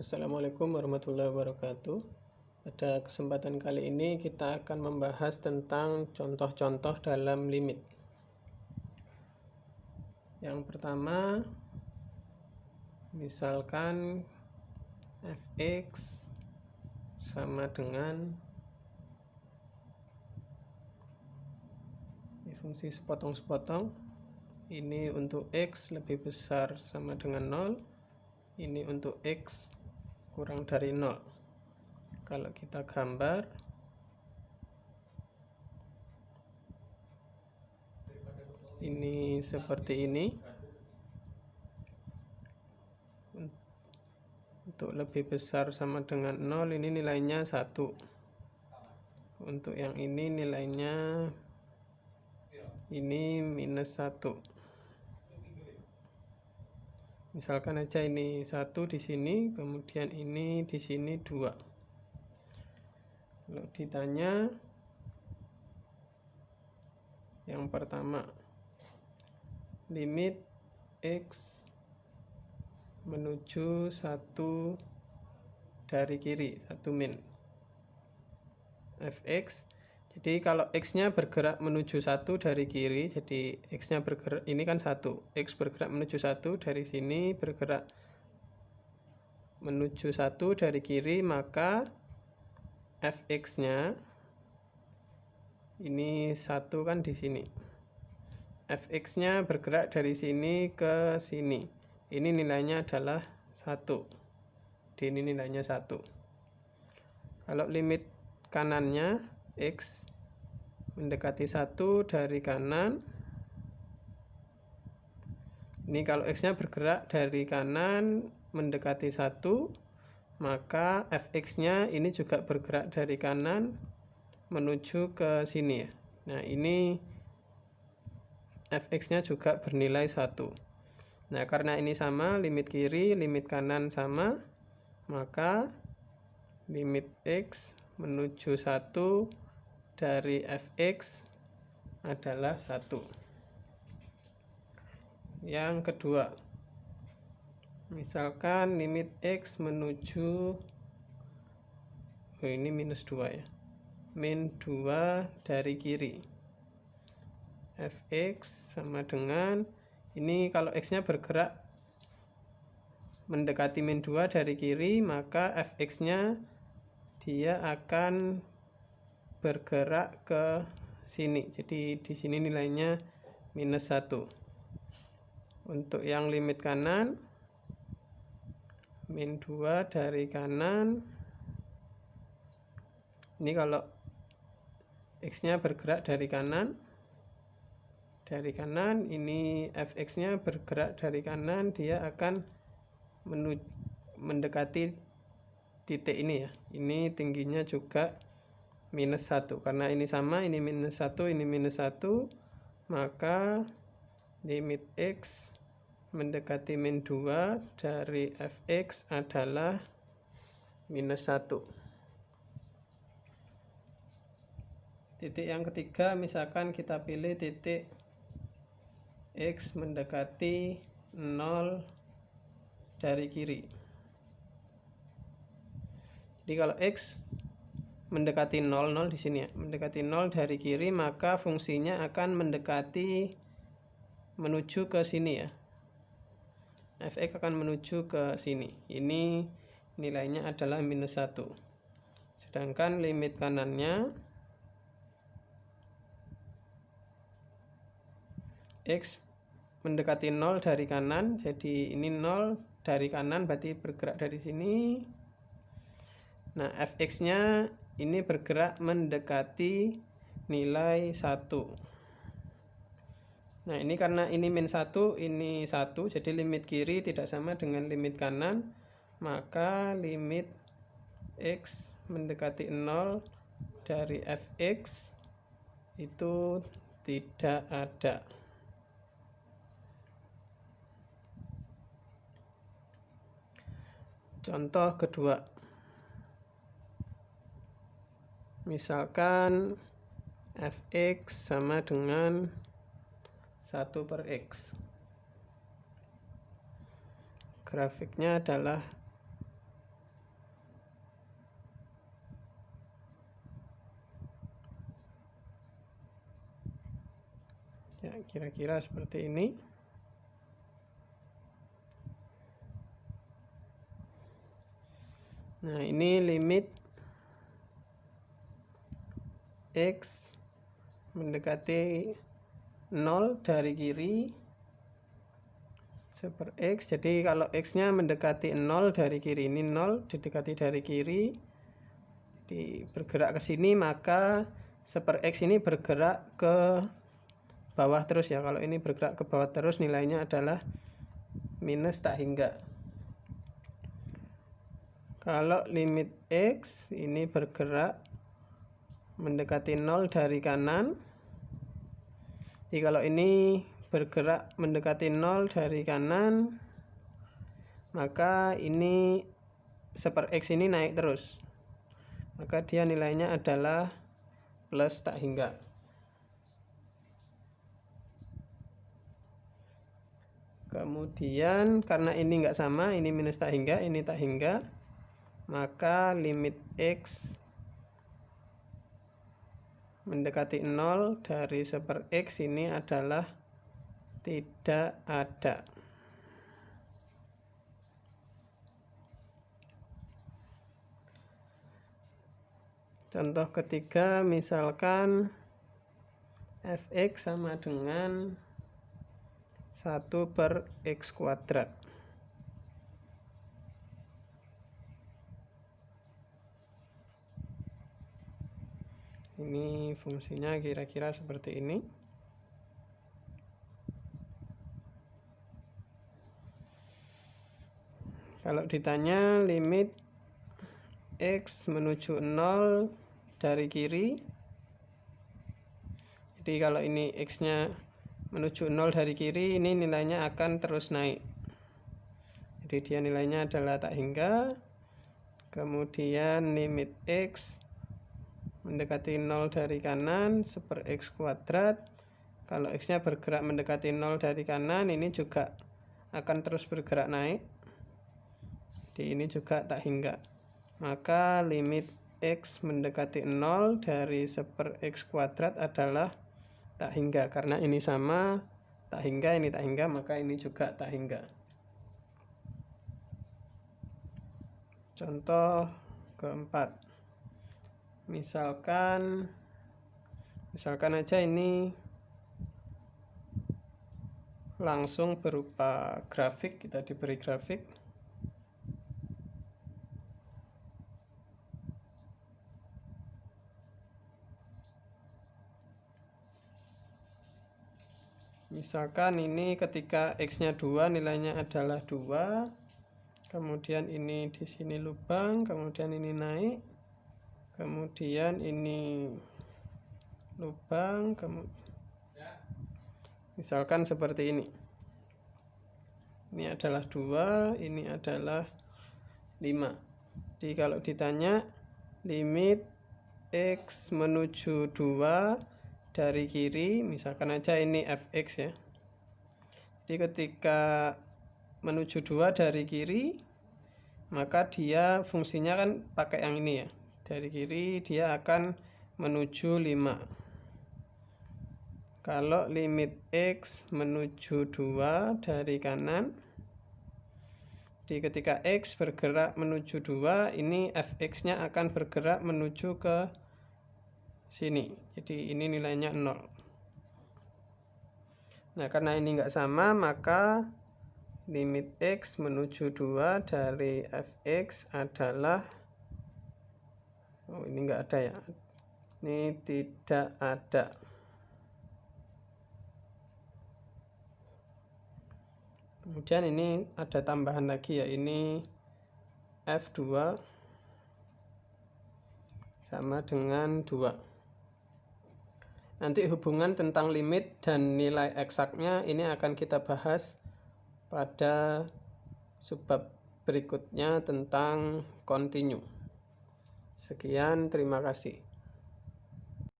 Assalamualaikum warahmatullahi wabarakatuh. Pada kesempatan kali ini kita akan membahas tentang contoh-contoh dalam limit. Yang pertama, misalkan fx sama dengan fungsi sepotong-sepotong. Ini untuk x lebih besar sama dengan 0. Ini untuk x kurang dari 0. Kalau kita gambar, ini seperti ini. Untuk lebih besar sama dengan 0, ini nilainya 1. Untuk yang ini nilainya ini minus 1. Misalkan aja ini 1 di sini, kemudian ini di sini 2. Kalau ditanya yang pertama, limit x menuju 1 dari kiri, 1 min fx. Jadi kalau x-nya bergerak menuju 1 dari kiri, jadi x-nya bergerak, ini kan 1, x bergerak menuju 1 dari sini, bergerak menuju 1 dari kiri, maka fx-nya ini 1 kan di sini. Fx-nya bergerak dari sini ke sini. Ini nilainya adalah 1. Ini nilainya 1. Kalau limit kanannya x mendekati 1 dari kanan, ini kalau x-nya bergerak dari kanan mendekati 1, maka fx-nya ini juga bergerak dari kanan menuju ke sini ya. Nah, ini fx-nya juga bernilai 1. Nah, karena ini sama, limit kiri, limit kanan sama, maka limit x menuju 1 dari fx adalah 1. Yang kedua, misalkan limit x menuju, ini minus 2 ya, min 2 dari kiri. Fx sama dengan, ini kalau x-nya bergerak mendekati min 2 dari kiri, maka fx-nya dia akan bergerak ke sini. Jadi di sini nilainya minus 1. Untuk yang limit kanan, min 2 dari kanan, ini kalau x-nya bergerak dari kanan, ini fx-nya bergerak dari kanan, dia akan mendekati titik ini ya. Ini tingginya juga minus 1. Karena ini sama, ini minus 1, ini minus 1, maka limit x mendekati min 2 dari fx adalah minus 1. Titik yang ketiga, misalkan kita pilih titik x mendekati 0 dari kiri. Jadi kalau x mendekati 0 di sini ya, mendekati 0 dari kiri, maka fungsinya akan mendekati menuju ke sini ya. Fx akan menuju ke sini. Ini nilainya adalah minus 1. Sedangkan limit kanannya x mendekati 0 dari kanan, jadi ini 0 dari kanan berarti bergerak dari sini. Nah, fx-nya ini bergerak mendekati nilai 1. Nah, ini karena ini min 1, ini 1, jadi limit kiri tidak sama dengan limit kanan, maka limit x mendekati 0 dari fx itu tidak ada. Contoh kedua, misalkan fx sama dengan 1 per x. Grafiknya adalah Ya, kira-kira seperti ini. Nah, ini limit X mendekati 0 dari kiri super X. Jadi kalau X nya mendekati 0 dari kiri, ini 0 didekati dari kiri, bergerak ke sini, maka super X ini bergerak ke bawah terus ya. Kalau ini bergerak ke bawah terus, nilainya adalah minus tak hingga. Kalau limit X ini bergerak mendekati 0 dari kanan, jadi kalau ini bergerak mendekati 0 dari kanan, maka ini super X ini naik terus, maka dia nilainya adalah plus tak hingga. Kemudian karena ini enggak sama, ini minus tak hingga, ini tak hingga, maka limit X mendekati 0 dari super X ini adalah tidak ada. Contoh ketiga, misalkan fx sama dengan 1/x kuadrat. Ini fungsinya kira-kira seperti ini. Kalau ditanya limit X menuju 0 dari kiri, jadi kalau ini X nya menuju 0 dari kiri, ini nilainya akan terus naik. Jadi dia nilainya adalah tak hingga. Kemudian limit X mendekati 0 dari kanan super X kuadrat. Kalau X nya bergerak mendekati 0 dari kanan, ini juga akan terus bergerak naik. Jadi ini juga tak hingga. Maka limit X mendekati 0 dari super X kuadrat adalah tak hingga. Karena ini sama tak hingga, ini tak hingga, maka ini juga tak hingga. Contoh keempat, misalkan aja ini langsung berupa grafik, kita diberi grafik. Misalkan ini ketika X-nya 2, nilainya adalah 2. Kemudian ini di sini lubang, kemudian ini naik. Kemudian ini lubang, misalkan seperti ini. Ini adalah 2, ini adalah 5. Jadi kalau ditanya limit X menuju 2 dari kiri, misalkan aja ini fx ya. Jadi ketika menuju 2 dari kiri, maka dia fungsinya kan pakai yang ini ya. Dari kiri dia akan menuju 5. Kalau limit X menuju 2 dari kanan, jadi ketika X bergerak menuju 2, ini fx nya akan bergerak menuju ke sini. Jadi ini nilainya 0. Nah, karena ini enggak sama, maka limit X menuju 2 dari fx adalah, oh ini enggak ada ya, ini tidak ada. Kemudian ini ada tambahan lagi ya, ini f2 sama dengan 2. Nanti hubungan tentang limit dan nilai eksaknya ini akan kita bahas pada subbab berikutnya tentang continue. Sekian, terima kasih.